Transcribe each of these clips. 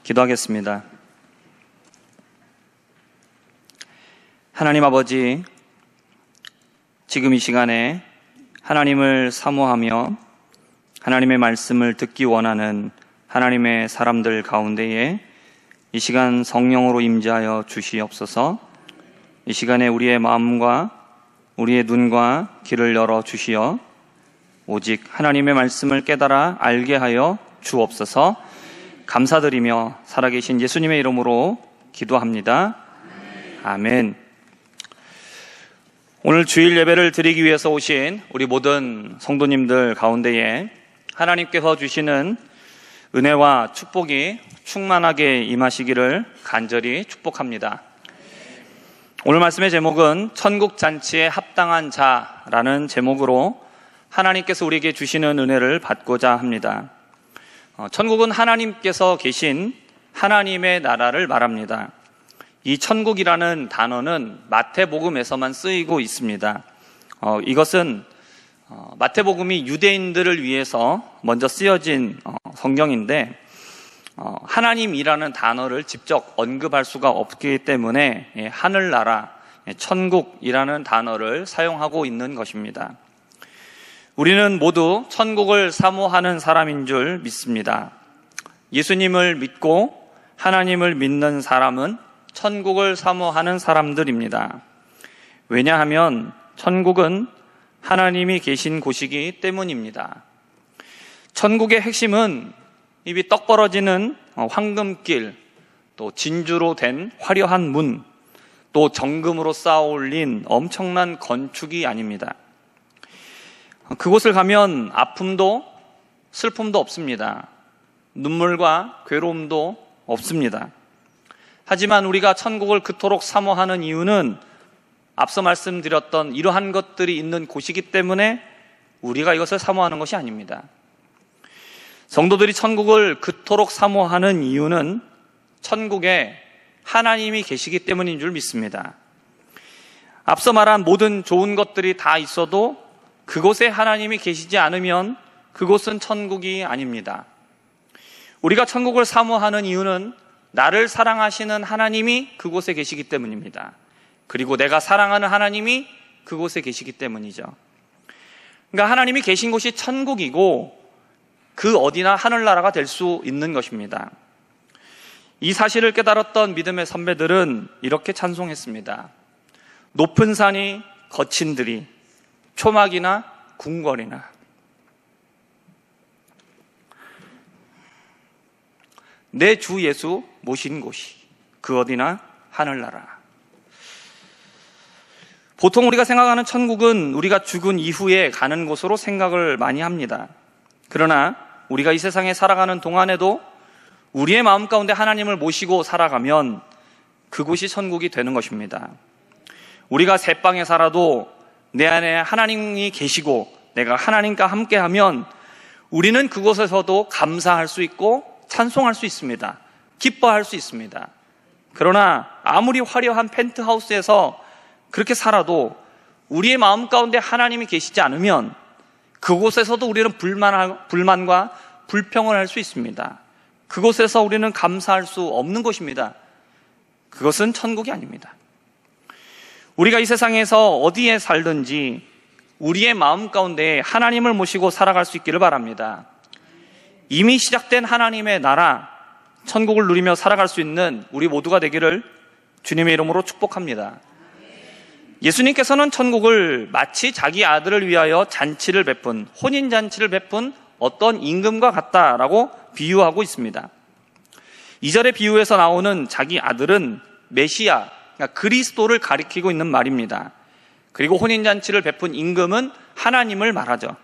기도하겠습니다. 하나님 아버지, 지금 이 시간에 하나님을 사모하며 하나님의 말씀을 듣기 원하는 하나님의 사람들 가운데에 이 시간 성령으로 임재하여 주시옵소서. 이 시간에 우리의 마음과 우리의 눈과 귀를 열어 주시어 오직 하나님의 말씀을 깨달아 알게 하여 주옵소서. 감사드리며 살아계신 예수님의 이름으로 기도합니다. 아멘. 오늘 주일 예배를 드리기 위해서 오신 우리 모든 성도님들 가운데에 하나님께서 주시는 은혜와 축복이 충만하게 임하시기를 간절히 축복합니다. 오늘 말씀의 제목은 천국잔치에 합당한 자라는 제목으로 하나님께서 우리에게 주시는 은혜를 받고자 합니다. 천국은 하나님께서 계신 하나님의 나라를 말합니다. 이 천국이라는 단어는 마태복음에서만 쓰이고 있습니다. 이것은 마태복음이 유대인들을 위해서 먼저 쓰여진 성경인데 하나님이라는 단어를 직접 언급할 수가 없기 때문에 하늘나라, 천국이라는 단어를 사용하고 있는 것입니다. 우리는 모두 천국을 사모하는 사람인 줄 믿습니다. 예수님을 믿고 하나님을 믿는 사람은 천국을 사모하는 사람들입니다. 왜냐하면 천국은 하나님이 계신 곳이기 때문입니다. 천국의 핵심은 입이 떡 벌어지는 황금길, 또 진주로 된 화려한 문, 또 정금으로 쌓아 올린 엄청난 건축이 아닙니다. 그곳을 가면 아픔도 슬픔도 없습니다. 눈물과 괴로움도 없습니다. 하지만 우리가 천국을 그토록 사모하는 이유는 앞서 말씀드렸던 이러한 것들이 있는 곳이기 때문에 우리가 이것을 사모하는 것이 아닙니다. 성도들이 천국을 그토록 사모하는 이유는 천국에 하나님이 계시기 때문인 줄 믿습니다. 앞서 말한 모든 좋은 것들이 다 있어도 그곳에 하나님이 계시지 않으면 그곳은 천국이 아닙니다. 우리가 천국을 사모하는 이유는 나를 사랑하시는 하나님이 그곳에 계시기 때문입니다. 그리고 내가 사랑하는 하나님이 그곳에 계시기 때문이죠. 그러니까 하나님이 계신 곳이 천국이고 그 어디나 하늘나라가 될 수 있는 것입니다. 이 사실을 깨달았던 믿음의 선배들은 이렇게 찬송했습니다. 높은 산이 거친 들이 초막이나 궁궐이나 내 주 예수 모신 곳이 그 어디나 하늘나라. 보통 우리가 생각하는 천국은 우리가 죽은 이후에 가는 곳으로 생각을 많이 합니다. 그러나 우리가 이 세상에 살아가는 동안에도 우리의 마음 가운데 하나님을 모시고 살아가면 그곳이 천국이 되는 것입니다. 우리가 새방에 살아도 내 안에 하나님이 계시고 내가 하나님과 함께하면 우리는 그곳에서도 감사할 수 있고 찬송할 수 있습니다. 기뻐할 수 있습니다. 그러나 아무리 화려한 펜트하우스에서 그렇게 살아도 우리의 마음 가운데 하나님이 계시지 않으면 그곳에서도 우리는 불만과 불평을 할 수 있습니다. 그곳에서 우리는 감사할 수 없는 것입니다. 그것은 천국이 아닙니다. 우리가 이 세상에서 어디에 살든지 우리의 마음 가운데 하나님을 모시고 살아갈 수 있기를 바랍니다. 이미 시작된 하나님의 나라, 천국을 누리며 살아갈 수 있는 우리 모두가 되기를 주님의 이름으로 축복합니다. 예수님께서는 천국을 마치 자기 아들을 위하여 잔치를 베푼, 혼인잔치를 베푼 어떤 임금과 같다라고 비유하고 있습니다. 2절의 비유에서 나오는 자기 아들은 메시아, 그러니까 그리스도를 가리키고 있는 말입니다. 그리고 혼인잔치를 베푼 임금은 하나님을 말하죠.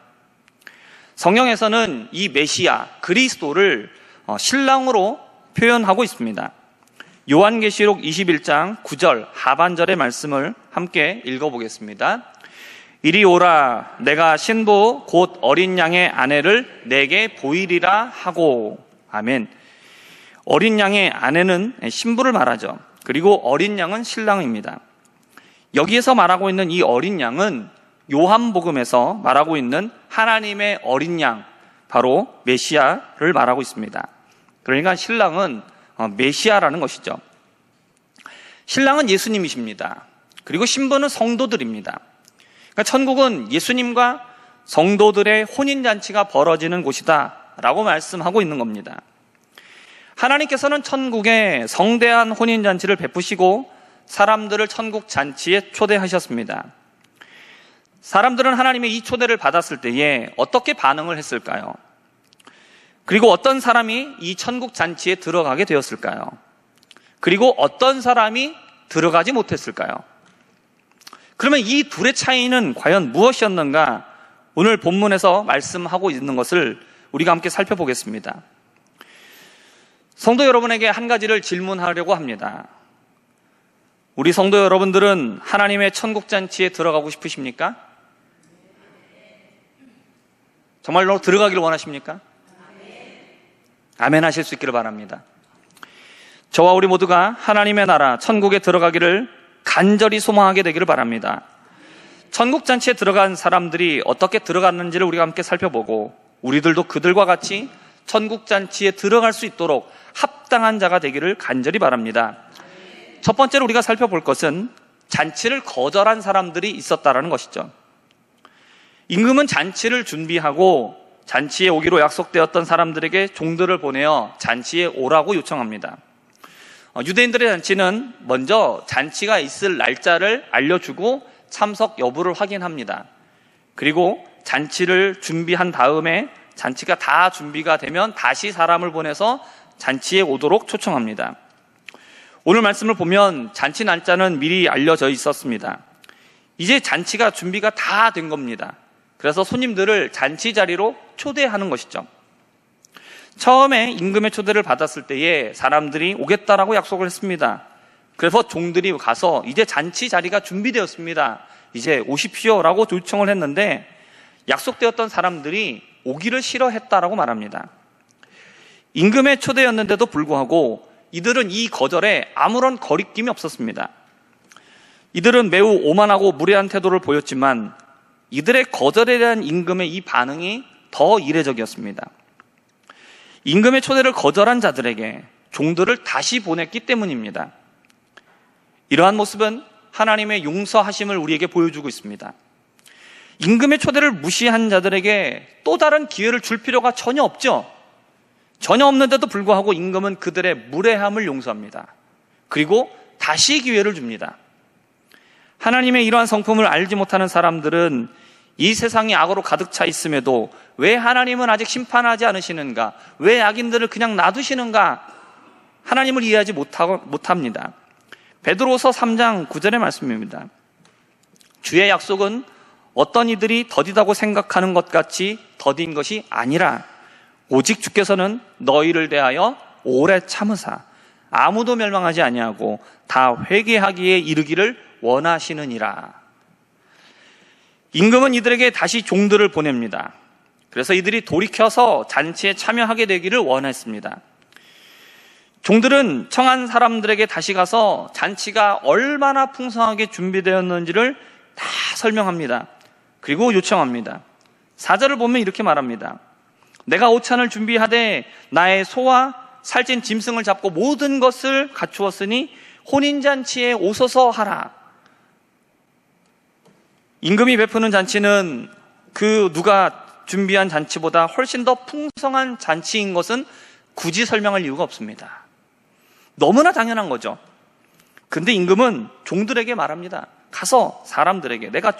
성경에서는 이 메시아, 그리스도를 신랑으로 표현하고 있습니다. 요한계시록 21장 9절 하반절의 말씀을 함께 읽어보겠습니다. 이리 오라, 내가 신부 곧 어린 양의 아내를 내게 보이리라 하고. 아멘. 어린 양의 아내는 신부를 말하죠. 그리고 어린 양은 신랑입니다. 여기에서 말하고 있는 이 어린 양은 요한복음에서 말하고 있는 하나님의 어린 양, 바로 메시아를 말하고 있습니다. 그러니까 신랑은 메시아라는 것이죠. 신랑은 예수님이십니다. 그리고 신부는 성도들입니다. 그러니까 천국은 예수님과 성도들의 혼인잔치가 벌어지는 곳이다 라고 말씀하고 있는 겁니다. 하나님께서는 천국에 성대한 혼인잔치를 베푸시고 사람들을 천국 잔치에 초대하셨습니다. 사람들은 하나님의 이 초대를 받았을 때에 어떻게 반응을 했을까요? 그리고 어떤 사람이 이 천국 잔치에 들어가게 되었을까요? 그리고 어떤 사람이 들어가지 못했을까요? 그러면 이 둘의 차이는 과연 무엇이었는가? 오늘 본문에서 말씀하고 있는 것을 우리가 함께 살펴보겠습니다. 성도 여러분에게 한 가지를 질문하려고 합니다. 우리 성도 여러분들은 하나님의 천국 잔치에 들어가고 싶으십니까? 정말로 들어가기를 원하십니까? 아멘 하실 수 있기를 바랍니다. 저와 우리 모두가 하나님의 나라 천국에 들어가기를 간절히 소망하게 되기를 바랍니다. 천국 잔치에 들어간 사람들이 어떻게 들어갔는지를 우리가 함께 살펴보고 우리들도 그들과 같이 천국 잔치에 들어갈 수 있도록 합당한 자가 되기를 간절히 바랍니다. 첫 번째로 우리가 살펴볼 것은 잔치를 거절한 사람들이 있었다라는 것이죠. 임금은 잔치를 준비하고 잔치에 오기로 약속되었던 사람들에게 종들을 보내어 잔치에 오라고 요청합니다. 유대인들의 잔치는 먼저 잔치가 있을 날짜를 알려주고 참석 여부를 확인합니다. 그리고 잔치를 준비한 다음에 잔치가 다 준비가 되면 다시 사람을 보내서 잔치에 오도록 초청합니다. 오늘 말씀을 보면 잔치 날짜는 미리 알려져 있었습니다. 이제 잔치가 준비가 다 된 겁니다. 그래서 손님들을 잔치 자리로 초대하는 것이죠. 처음에 임금의 초대를 받았을 때에 사람들이 오겠다라고 약속을 했습니다. 그래서 종들이 가서 이제 잔치 자리가 준비되었습니다. 이제 오십시오라고 요청을 했는데 약속되었던 사람들이 오기를 싫어했다라고 말합니다. 임금의 초대였는데도 불구하고 이들은 이 거절에 아무런 거리낌이 없었습니다. 이들은 매우 오만하고 무례한 태도를 보였지만 이들의 거절에 대한 임금의 이 반응이 더 이례적이었습니다. 임금의 초대를 거절한 자들에게 종들을 다시 보냈기 때문입니다. 이러한 모습은 하나님의 용서하심을 우리에게 보여주고 있습니다. 임금의 초대를 무시한 자들에게 또 다른 기회를 줄 필요가 전혀 없죠. 전혀 없는데도 불구하고 임금은 그들의 무례함을 용서합니다. 그리고 다시 기회를 줍니다. 하나님의 이러한 성품을 알지 못하는 사람들은 이 세상이 악으로 가득 차 있음에도 왜 하나님은 아직 심판하지 않으시는가? 왜 악인들을 그냥 놔두시는가? 하나님을 이해하지 못합니다. 베드로서 3장 9절의 말씀입니다. 주의 약속은 어떤 이들이 더디다고 생각하는 것 같이 더딘 것이 아니라 오직 주께서는 너희를 대하여 오래 참으사 아무도 멸망하지 아니하고 다 회개하기에 이르기를 원하시느니라. 임금은 이들에게 다시 종들을 보냅니다. 그래서 이들이 돌이켜서 잔치에 참여하게 되기를 원했습니다. 종들은 청한 사람들에게 다시 가서 잔치가 얼마나 풍성하게 준비되었는지를 다 설명합니다. 그리고 요청합니다. 4절을 보면 이렇게 말합니다. 내가 오찬을 준비하되 나의 소와 살찐 짐승을 잡고 모든 것을 갖추었으니 혼인잔치에 오소서 하라. 임금이 베푸는 잔치는 그 누가 준비한 잔치보다 훨씬 더 풍성한 잔치인 것은 굳이 설명할 이유가 없습니다. 너무나 당연한 거죠. 근데 임금은 종들에게 말합니다. 가서 사람들에게, 내가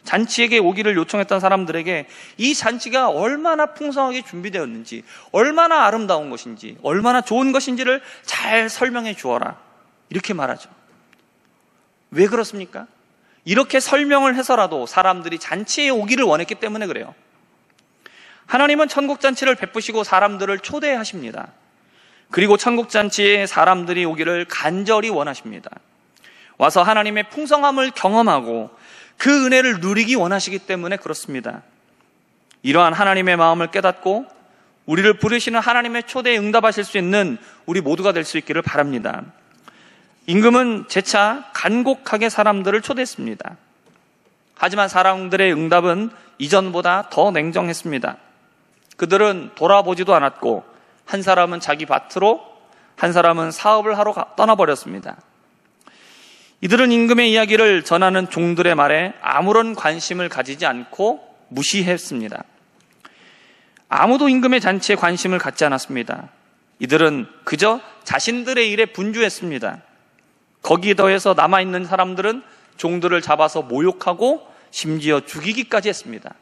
잔치에게 오기를 요청했던 사람들에게 이 잔치가 얼마나 풍성하게 준비되었는지, 얼마나 아름다운 것인지, 얼마나 좋은 것인지를 잘 설명해 주어라. 이렇게 말하죠. 왜 그렇습니까? 이렇게 설명을 해서라도 사람들이 잔치에 오기를 원했기 때문에 그래요. 하나님은 천국잔치를 베푸시고 사람들을 초대하십니다. 그리고 천국잔치에 사람들이 오기를 간절히 원하십니다. 와서 하나님의 풍성함을 경험하고 그 은혜를 누리기 원하시기 때문에 그렇습니다. 이러한 하나님의 마음을 깨닫고 우리를 부르시는 하나님의 초대에 응답하실 수 있는 우리 모두가 될 수 있기를 바랍니다. 임금은 재차 간곡하게 사람들을 초대했습니다. 하지만 사람들의 응답은 이전보다 더 냉정했습니다. 그들은 돌아보지도 않았고 한 사람은 자기 밭으로, 한 사람은 사업을 하러 떠나버렸습니다. 이들은 임금의 이야기를 전하는 종들의 말에 아무런 관심을 가지지 않고 무시했습니다. 아무도 임금의 잔치에 관심을 갖지 않았습니다. 이들은 그저 자신들의 일에 분주했습니다. 거기에 더해서 남아있는 사람들은 종들을 잡아서 모욕하고 심지어 죽이기까지 했습니다.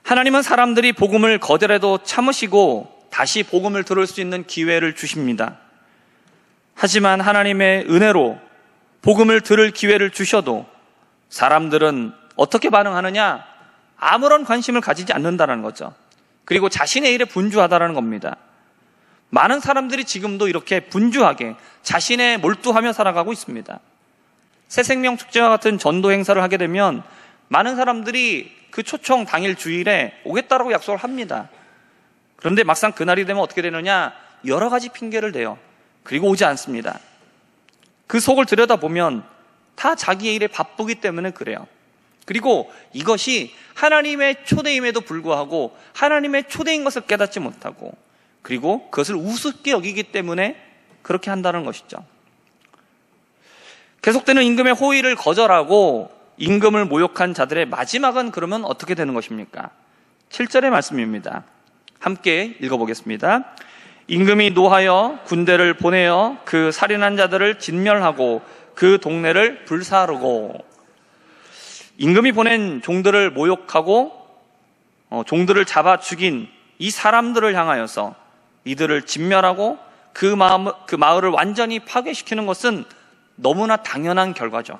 하나님은 사람들이 복음을 거절해도 참으시고 다시 복음을 들을 수 있는 기회를 주십니다. 하지만 하나님의 은혜로 복음을 들을 기회를 주셔도 사람들은 어떻게 반응하느냐? 아무런 관심을 가지지 않는다는 거죠. 그리고 자신의 일에 분주하다는 겁니다. 많은 사람들이 지금도 이렇게 분주하게 자신에 몰두하며 살아가고 있습니다. 새생명 축제와 같은 전도 행사를 하게 되면 많은 사람들이 그 초청 당일 주일에 오겠다라고 약속을 합니다. 그런데 막상 그날이 되면 어떻게 되느냐? 여러 가지 핑계를 대요. 그리고 오지 않습니다. 그 속을 들여다보면 다 자기의 일에 바쁘기 때문에 그래요. 그리고 이것이 하나님의 초대임에도 불구하고 하나님의 초대인 것을 깨닫지 못하고 그리고 그것을 우습게 여기기 때문에 그렇게 한다는 것이죠. 계속되는 임금의 호의를 거절하고 임금을 모욕한 자들의 마지막은 그러면 어떻게 되는 것입니까? 7절의 말씀입니다. 함께 읽어보겠습니다. 임금이 노하여 군대를 보내어 그 살인한 자들을 진멸하고 그 동네를 불사르고. 임금이 보낸 종들을 모욕하고 종들을 잡아 죽인 이 사람들을 향하여서 이들을 진멸하고 그 마을을 완전히 파괴시키는 것은 너무나 당연한 결과죠.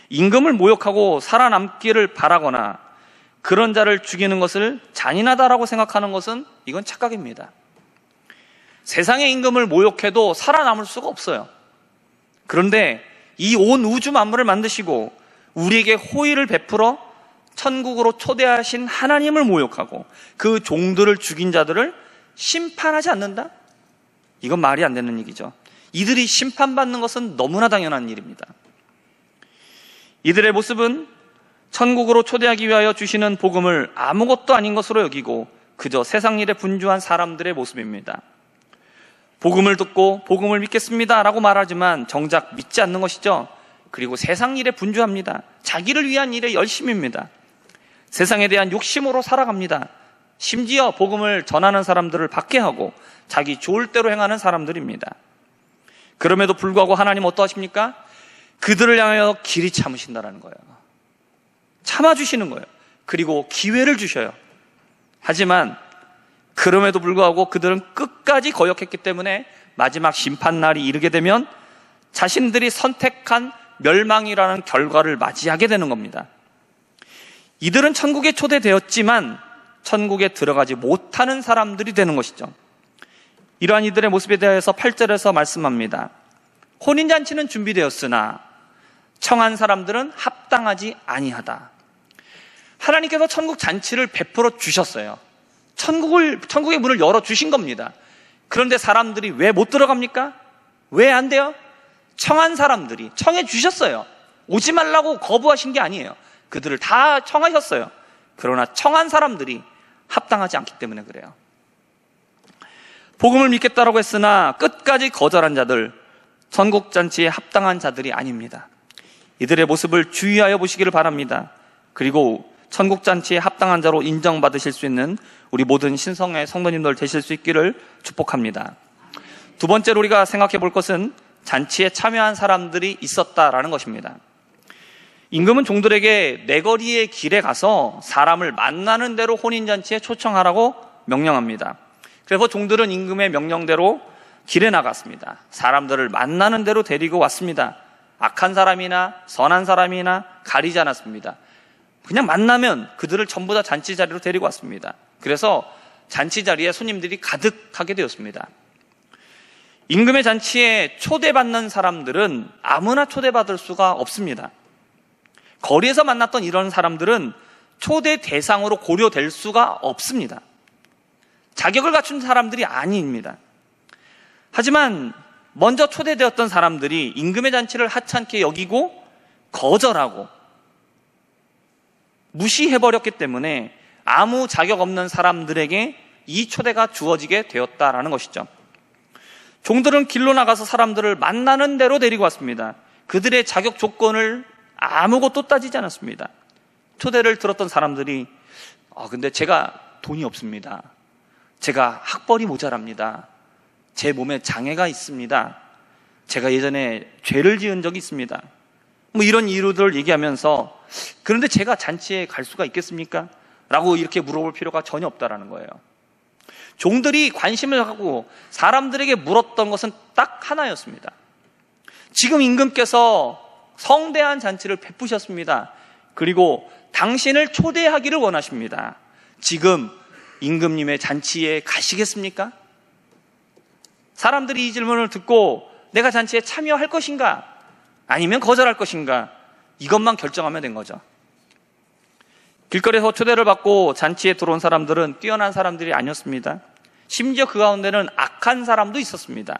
임금을 모욕하고 살아남기를 바라거나 그런 자를 죽이는 것을 잔인하다라고 생각하는 것은 이건 착각입니다. 세상의 임금을 모욕해도 살아남을 수가 없어요. 그런데 이 온 우주 만물을 만드시고 우리에게 호의를 베풀어 천국으로 초대하신 하나님을 모욕하고 그 종들을 죽인 자들을 심판하지 않는다? 이건 말이 안 되는 얘기죠. 이들이 심판받는 것은 너무나 당연한 일입니다. 이들의 모습은 천국으로 초대하기 위하여 주시는 복음을 아무것도 아닌 것으로 여기고 그저 세상 일에 분주한 사람들의 모습입니다. 복음을 듣고 복음을 믿겠습니다 라고 말하지만 정작 믿지 않는 것이죠. 그리고 세상 일에 분주합니다. 자기를 위한 일에 열심입니다. 세상에 대한 욕심으로 살아갑니다. 심지어 복음을 전하는 사람들을 박해하고 자기 좋을 대로 행하는 사람들입니다. 그럼에도 불구하고 하나님 어떠하십니까? 그들을 향하여 길이 참으신다는 거예요. 참아주시는 거예요. 그리고 기회를 주셔요. 하지만 그럼에도 불구하고 그들은 끝까지 거역했기 때문에 마지막 심판날이 이르게 되면 자신들이 선택한 멸망이라는 결과를 맞이하게 되는 겁니다. 이들은 천국에 초대되었지만 천국에 들어가지 못하는 사람들이 되는 것이죠. 이러한 이들의 모습에 대해서 8절에서 말씀합니다. 혼인잔치는 준비되었으나 청한 사람들은 합당하지 아니하다. 하나님께서 천국 잔치를 베풀어 주셨어요. 천국의 문을 열어주신 겁니다. 그런데 사람들이 왜 못 들어갑니까? 왜 안 돼요? 청한 사람들이 청해 주셨어요. 오지 말라고 거부하신 게 아니에요. 그들을 다 청하셨어요. 그러나 청한 사람들이 합당하지 않기 때문에 그래요. 복음을 믿겠다라고 했으나 끝까지 거절한 자들, 천국잔치에 합당한 자들이 아닙니다. 이들의 모습을 주의하여 보시기를 바랍니다. 그리고 천국잔치에 합당한 자로 인정받으실 수 있는 우리 모든 신성의 성도님들 되실 수 있기를 축복합니다. 두 번째로 우리가 생각해 볼 것은 잔치에 참여한 사람들이 있었다라는 것입니다. 임금은 종들에게 내거리의 길에 가서 사람을 만나는 대로 혼인잔치에 초청하라고 명령합니다. 그래서 종들은 임금의 명령대로 길에 나갔습니다. 사람들을 만나는 대로 데리고 왔습니다. 악한 사람이나 선한 사람이나 가리지 않았습니다. 그냥 만나면 그들을 전부 다 잔치 자리로 데리고 왔습니다. 그래서 잔치 자리에 손님들이 가득하게 되었습니다. 임금의 잔치에 초대받는 사람들은 아무나 초대받을 수가 없습니다. 거리에서 만났던 이런 사람들은 초대 대상으로 고려될 수가 없습니다. 자격을 갖춘 사람들이 아닙니다. 하지만 먼저 초대되었던 사람들이 임금의 잔치를 하찮게 여기고 거절하고 무시해버렸기 때문에 아무 자격 없는 사람들에게 이 초대가 주어지게 되었다라는 것이죠. 종들은 길로 나가서 사람들을 만나는 대로 데리고 왔습니다. 그들의 자격 조건을 아무것도 따지지 않았습니다. 초대를 들었던 사람들이 근데 제가 돈이 없습니다. 제가 학벌이 모자랍니다. 제 몸에 장애가 있습니다. 제가 예전에 죄를 지은 적이 있습니다. 뭐 이런 이유들을 얘기하면서 그런데 제가 잔치에 갈 수가 있겠습니까? 라고 이렇게 물어볼 필요가 전혀 없다라는 거예요. 종들이 관심을 갖고 사람들에게 물었던 것은 딱 하나였습니다. 지금 임금께서 성대한 잔치를 베푸셨습니다. 그리고 당신을 초대하기를 원하십니다. 지금 임금님의 잔치에 가시겠습니까? 사람들이 이 질문을 듣고 내가 잔치에 참여할 것인가? 아니면 거절할 것인가? 이것만 결정하면 된 거죠. 길거리에서 초대를 받고 잔치에 들어온 사람들은 뛰어난 사람들이 아니었습니다. 심지어 그 가운데는 악한 사람도 있었습니다.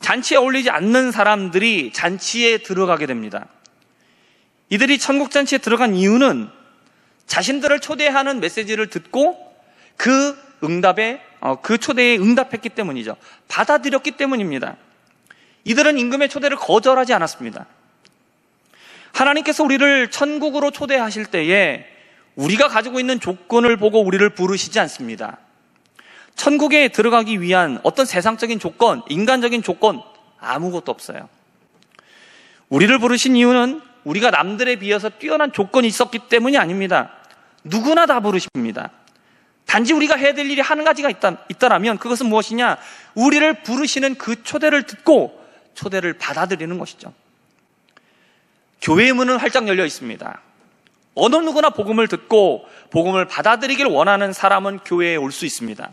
잔치에 어울리지 않는 사람들이 잔치에 들어가게 됩니다. 이들이 천국잔치에 들어간 이유는 자신들을 초대하는 메시지를 듣고 그 초대에 응답했기 때문이죠. 받아들였기 때문입니다. 이들은 임금의 초대를 거절하지 않았습니다. 하나님께서 우리를 천국으로 초대하실 때에 우리가 가지고 있는 조건을 보고 우리를 부르시지 않습니다. 천국에 들어가기 위한 어떤 세상적인 조건, 인간적인 조건 아무것도 없어요. 우리를 부르신 이유는 우리가 남들에 비해서 뛰어난 조건이 있었기 때문이 아닙니다. 누구나 다 부르십니다. 단지 우리가 해야 될 일이 한 가지가 있다라면 그것은 무엇이냐? 우리를 부르시는 그 초대를 듣고 초대를 받아들이는 것이죠. 교회의 문은 활짝 열려 있습니다. 어느 누구나 복음을 듣고 복음을 받아들이길 원하는 사람은 교회에 올 수 있습니다.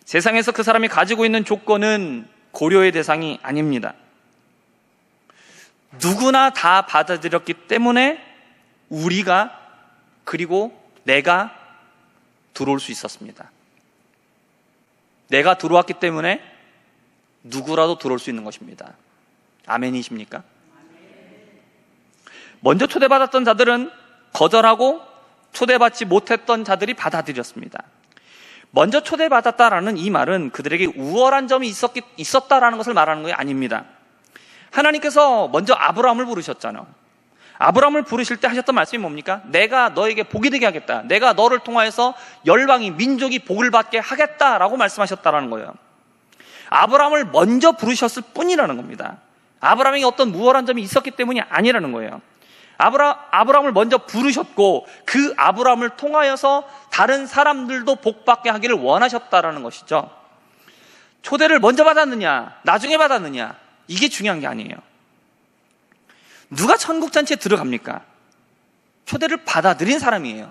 세상에서 그 사람이 가지고 있는 조건은 고려의 대상이 아닙니다. 누구나 다 받아들였기 때문에 우리가 그리고 내가 들어올 수 있었습니다. 내가 들어왔기 때문에 누구라도 들어올 수 있는 것입니다. 아멘이십니까? 먼저 초대받았던 자들은 거절하고 초대받지 못했던 자들이 받아들였습니다. 먼저 초대받았다라는 이 말은 그들에게 우월한 점이 있었다라는 것을 말하는 것이 아닙니다. 하나님께서 먼저 아브라함을 부르셨잖아요. 아브라함을 부르실 때 하셨던 말씀이 뭡니까? 내가 너에게 복이 되게 하겠다. 내가 너를 통하여서 열방이 민족이 복을 받게 하겠다라고 말씀하셨다라는 거예요. 아브라함을 먼저 부르셨을 뿐이라는 겁니다. 아브라함에게 어떤 우월한 점이 있었기 때문이 아니라는 거예요. 아브라함을 먼저 부르셨고 그 아브라함을 통하여서 다른 사람들도 복받게 하기를 원하셨다라는 것이죠. 초대를 먼저 받았느냐 나중에 받았느냐 이게 중요한 게 아니에요. 누가 천국잔치에 들어갑니까? 초대를 받아들인 사람이에요.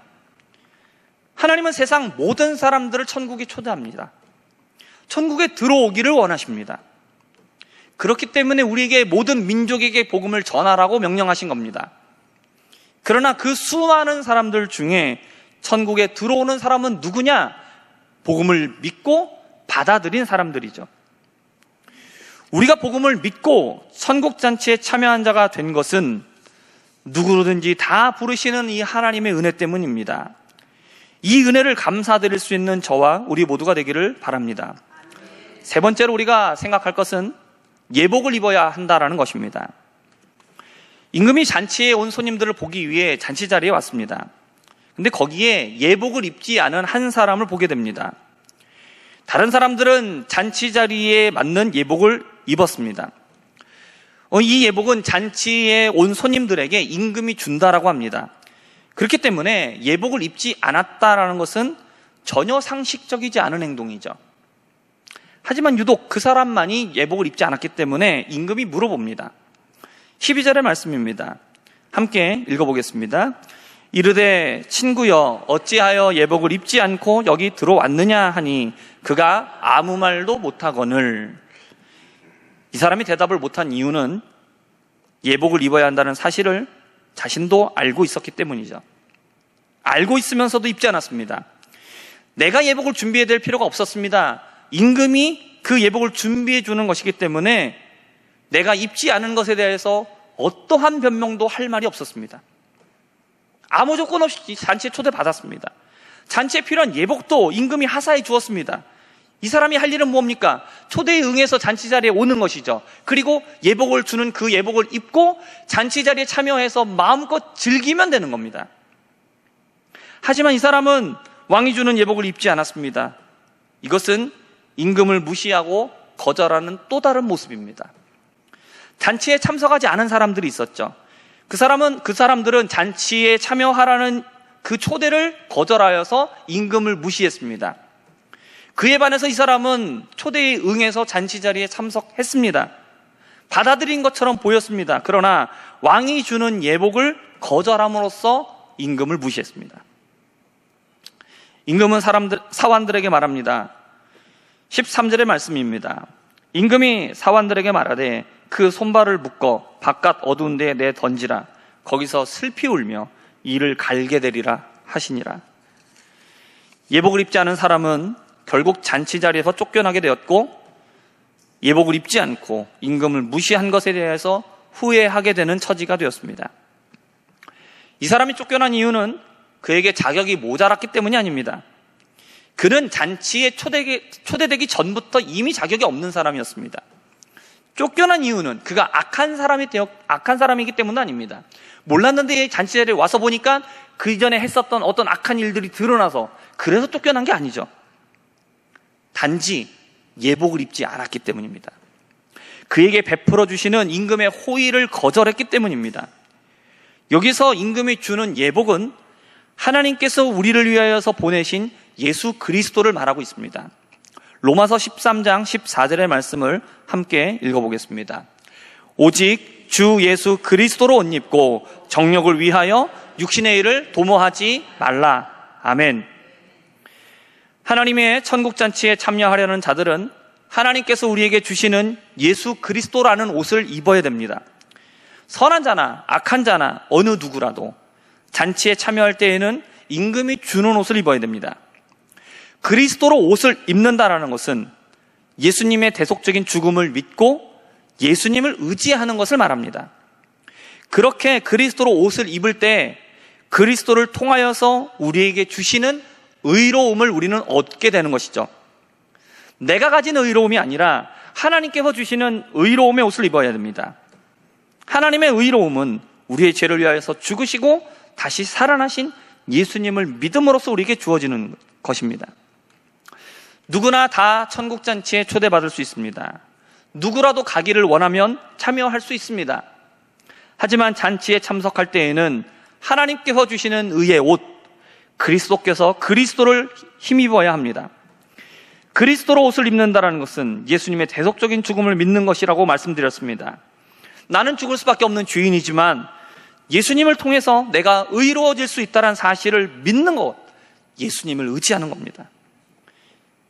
하나님은 세상 모든 사람들을 천국에 초대합니다. 천국에 들어오기를 원하십니다. 그렇기 때문에 우리에게 모든 민족에게 복음을 전하라고 명령하신 겁니다. 그러나 그 수많은 사람들 중에 천국에 들어오는 사람은 누구냐? 복음을 믿고 받아들인 사람들이죠. 우리가 복음을 믿고 천국잔치에 참여한 자가 된 것은 누구든지 다 부르시는 이 하나님의 은혜 때문입니다. 이 은혜를 감사드릴 수 있는 저와 우리 모두가 되기를 바랍니다. 세 번째로 우리가 생각할 것은 예복을 입어야 한다라는 것입니다. 임금이 잔치에 온 손님들을 보기 위해 잔치 자리에 왔습니다. 근데 거기에 예복을 입지 않은 한 사람을 보게 됩니다. 다른 사람들은 잔치 자리에 맞는 예복을 입었습니다. 이 예복은 잔치에 온 손님들에게 임금이 준다라고 합니다. 그렇기 때문에 예복을 입지 않았다라는 것은 전혀 상식적이지 않은 행동이죠. 하지만 유독 그 사람만이 예복을 입지 않았기 때문에 임금이 물어봅니다. 12절의 말씀입니다. 함께 읽어보겠습니다. 이르되 친구여 어찌하여 예복을 입지 않고 여기 들어왔느냐 하니 그가 아무 말도 못하거늘. 이 사람이 대답을 못한 이유는 예복을 입어야 한다는 사실을 자신도 알고 있었기 때문이죠. 알고 있으면서도 입지 않았습니다. 내가 예복을 준비해야 될 필요가 없었습니다. 임금이 그 예복을 준비해 주는 것이기 때문에 내가 입지 않은 것에 대해서 어떠한 변명도 할 말이 없었습니다. 아무 조건 없이 잔치에 초대받았습니다. 잔치에 필요한 예복도 임금이 하사해 주었습니다. 이 사람이 할 일은 뭡니까? 초대에 응해서 잔치 자리에 오는 것이죠. 그리고 예복을 주는 그 예복을 입고 잔치 자리에 참여해서 마음껏 즐기면 되는 겁니다. 하지만 이 사람은 왕이 주는 예복을 입지 않았습니다. 이것은 임금을 무시하고 거절하는 또 다른 모습입니다. 잔치에 참석하지 않은 사람들이 있었죠. 그 사람들은 잔치에 참여하라는 그 초대를 거절하여서 임금을 무시했습니다. 그에 반해서 이 사람은 초대에 응해서 잔치 자리에 참석했습니다. 받아들인 것처럼 보였습니다. 그러나 왕이 주는 예복을 거절함으로써 임금을 무시했습니다. 임금은 사환들에게 말합니다. 13절의 말씀입니다. 임금이 사환들에게 말하되 그 손발을 묶어 바깥 어두운 데에 내 던지라. 거기서 슬피 울며 이를 갈게 되리라 하시니라. 예복을 입지 않은 사람은 결국 잔치 자리에서 쫓겨나게 되었고, 예복을 입지 않고 임금을 무시한 것에 대해서 후회하게 되는 처지가 되었습니다. 이 사람이 쫓겨난 이유는 그에게 자격이 모자랐기 때문이 아닙니다. 그는 잔치에 초대되기 전부터 이미 자격이 없는 사람이었습니다. 쫓겨난 이유는 그가 악한 사람이기 때문은 아닙니다. 몰랐는데 잔치 자리에 와서 보니까 그 이전에 했었던 어떤 악한 일들이 드러나서 그래서 쫓겨난 게 아니죠. 단지 예복을 입지 않았기 때문입니다. 그에게 베풀어 주시는 임금의 호의를 거절했기 때문입니다. 여기서 임금이 주는 예복은 하나님께서 우리를 위하여서 보내신 예수 그리스도를 말하고 있습니다. 로마서 13장 14절의 말씀을 함께 읽어보겠습니다. 오직 주 예수 그리스도로 옷 입고 정욕을 위하여 육신의 일을 도모하지 말라. 아멘. 하나님의 천국잔치에 참여하려는 자들은 하나님께서 우리에게 주시는 예수 그리스도라는 옷을 입어야 됩니다. 선한 자나 악한 자나 어느 누구라도 잔치에 참여할 때에는 임금이 주는 옷을 입어야 됩니다. 그리스도로 옷을 입는다라는 것은 예수님의 대속적인 죽음을 믿고 예수님을 의지하는 것을 말합니다. 그렇게 그리스도로 옷을 입을 때 그리스도를 통하여서 우리에게 주시는 의로움을 우리는 얻게 되는 것이죠. 내가 가진 의로움이 아니라 하나님께서 주시는 의로움의 옷을 입어야 됩니다. 하나님의 의로움은 우리의 죄를 위하여서 죽으시고 다시 살아나신 예수님을 믿음으로써 우리에게 주어지는 것입니다. 누구나 다 천국잔치에 초대받을 수 있습니다. 누구라도 가기를 원하면 참여할 수 있습니다. 하지만 잔치에 참석할 때에는 하나님께서 주시는 의의 옷, 그리스도께서 그리스도를 힘입어야 합니다. 그리스도로 옷을 입는다는 것은 예수님의 대속적인 죽음을 믿는 것이라고 말씀드렸습니다. 나는 죽을 수밖에 없는 죄인이지만 예수님을 통해서 내가 의로워질 수 있다는 사실을 믿는 것, 예수님을 의지하는 겁니다.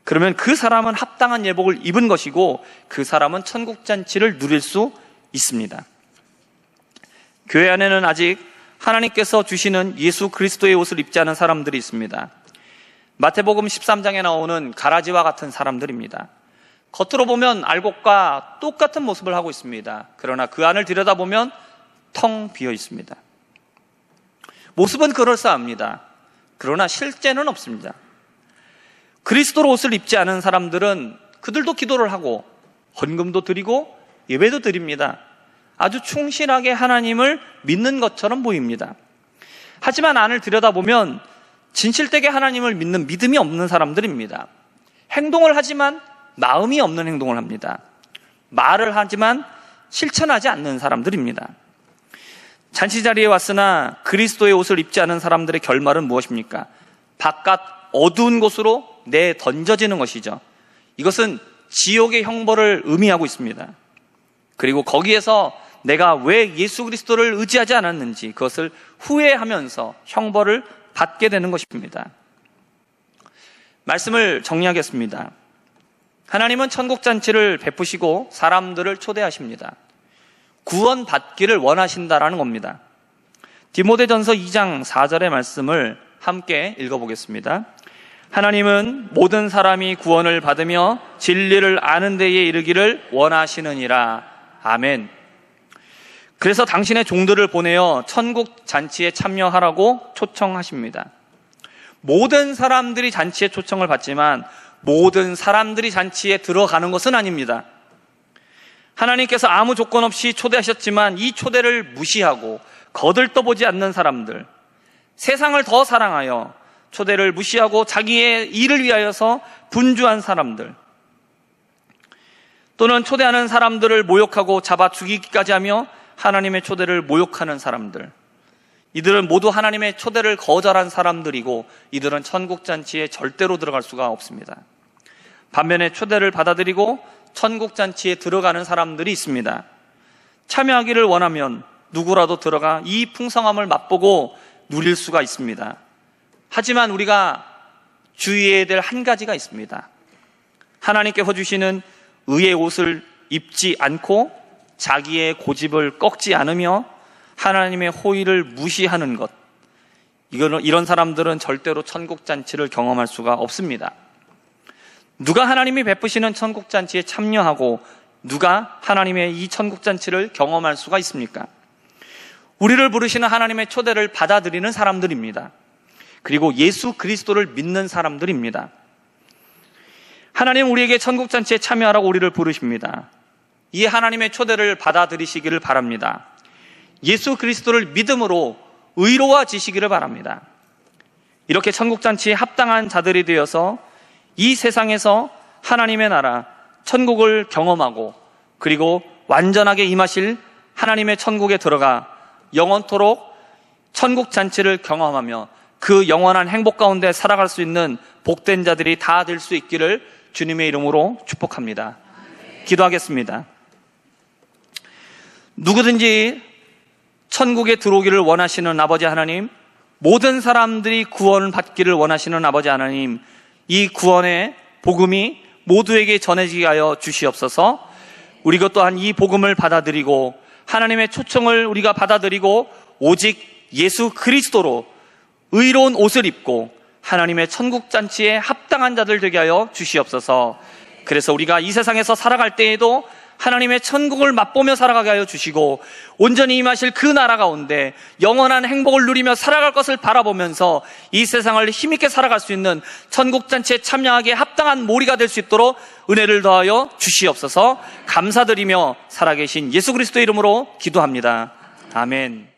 그러면 그 사람은 합당한 예복을 입은 것이고 그 사람은 천국잔치를 누릴 수 있습니다. 교회 안에는 아직 하나님께서 주시는 예수 그리스도의 옷을 입지 않은 사람들이 있습니다. 마태복음 13장에 나오는 가라지와 같은 사람들입니다. 겉으로 보면 알곡과 똑같은 모습을 하고 있습니다. 그러나 그 안을 들여다보면 텅 비어 있습니다. 모습은 그럴싸합니다. 그러나 실제는 없습니다. 그리스도로 옷을 입지 않은 사람들은 그들도 기도를 하고 헌금도 드리고 예배도 드립니다. 아주 충실하게 하나님을 믿는 것처럼 보입니다. 하지만 안을 들여다보면 진실되게 하나님을 믿는 믿음이 없는 사람들입니다. 행동을 하지만 마음이 없는 행동을 합니다. 말을 하지만 실천하지 않는 사람들입니다. 잔치 자리에 왔으나 그리스도의 옷을 입지 않은 사람들의 결말은 무엇입니까? 바깥 어두운 곳으로 내던져지는 것이죠. 이것은 지옥의 형벌을 의미하고 있습니다. 그리고 거기에서 내가 왜 예수 그리스도를 의지하지 않았는지 그것을 후회하면서 형벌을 받게 되는 것입니다. 말씀을 정리하겠습니다. 하나님은 천국잔치를 베푸시고 사람들을 초대하십니다. 구원받기를 원하신다라는 겁니다. 디모데전서 2장 4절의 말씀을 함께 읽어보겠습니다. 하나님은 모든 사람이 구원을 받으며 진리를 아는 데에 이르기를 원하시느니라. 아멘. 그래서 당신의 종들을 보내어 천국 잔치에 참여하라고 초청하십니다. 모든 사람들이 잔치에 초청을 받지만 모든 사람들이 잔치에 들어가는 것은 아닙니다. 하나님께서 아무 조건 없이 초대하셨지만 이 초대를 무시하고 거들떠보지 않는 사람들, 세상을 더 사랑하여 초대를 무시하고 자기의 일을 위하여서 분주한 사람들, 또는 초대하는 사람들을 모욕하고 잡아 죽이기까지 하며 하나님의 초대를 모욕하는 사람들, 이들은 모두 하나님의 초대를 거절한 사람들이고 이들은 천국잔치에 절대로 들어갈 수가 없습니다. 반면에 초대를 받아들이고 천국잔치에 들어가는 사람들이 있습니다. 참여하기를 원하면 누구라도 들어가 이 풍성함을 맛보고 누릴 수가 있습니다. 하지만 우리가 주의해야 될 한 가지가 있습니다. 하나님께서 주시는 의의 옷을 입지 않고 자기의 고집을 꺾지 않으며 하나님의 호의를 무시하는 것, 이런 사람들은 절대로 천국잔치를 경험할 수가 없습니다. 누가 하나님이 베푸시는 천국잔치에 참여하고 누가 하나님의 이 천국잔치를 경험할 수가 있습니까? 우리를 부르시는 하나님의 초대를 받아들이는 사람들입니다. 그리고 예수 그리스도를 믿는 사람들입니다. 하나님 우리에게 천국잔치에 참여하라고 우리를 부르십니다. 이 하나님의 초대를 받아들이시기를 바랍니다. 예수 그리스도를 믿음으로 의로워지시기를 바랍니다. 이렇게 천국잔치에 합당한 자들이 되어서 이 세상에서 하나님의 나라, 천국을 경험하고 그리고 완전하게 임하실 하나님의 천국에 들어가 영원토록 천국잔치를 경험하며 그 영원한 행복 가운데 살아갈 수 있는 복된 자들이 다 될 수 있기를 주님의 이름으로 축복합니다. 기도하겠습니다. 누구든지 천국에 들어오기를 원하시는 아버지 하나님, 모든 사람들이 구원을 받기를 원하시는 아버지 하나님, 이 구원의 복음이 모두에게 전해지게 하여 주시옵소서. 우리가 또한 이 복음을 받아들이고 하나님의 초청을 우리가 받아들이고 오직 예수 그리스도로 의로운 옷을 입고 하나님의 천국잔치에 합당한 자들 되게 하여 주시옵소서. 그래서 우리가 이 세상에서 살아갈 때에도 하나님의 천국을 맛보며 살아가게 하여 주시고 온전히 임하실 그 나라 가운데 영원한 행복을 누리며 살아갈 것을 바라보면서 이 세상을 힘있게 살아갈 수 있는 천국잔치에 참여하기에 합당한 모리가 될 수 있도록 은혜를 더하여 주시옵소서. 감사드리며 살아계신 예수 그리스도의 이름으로 기도합니다. 아멘.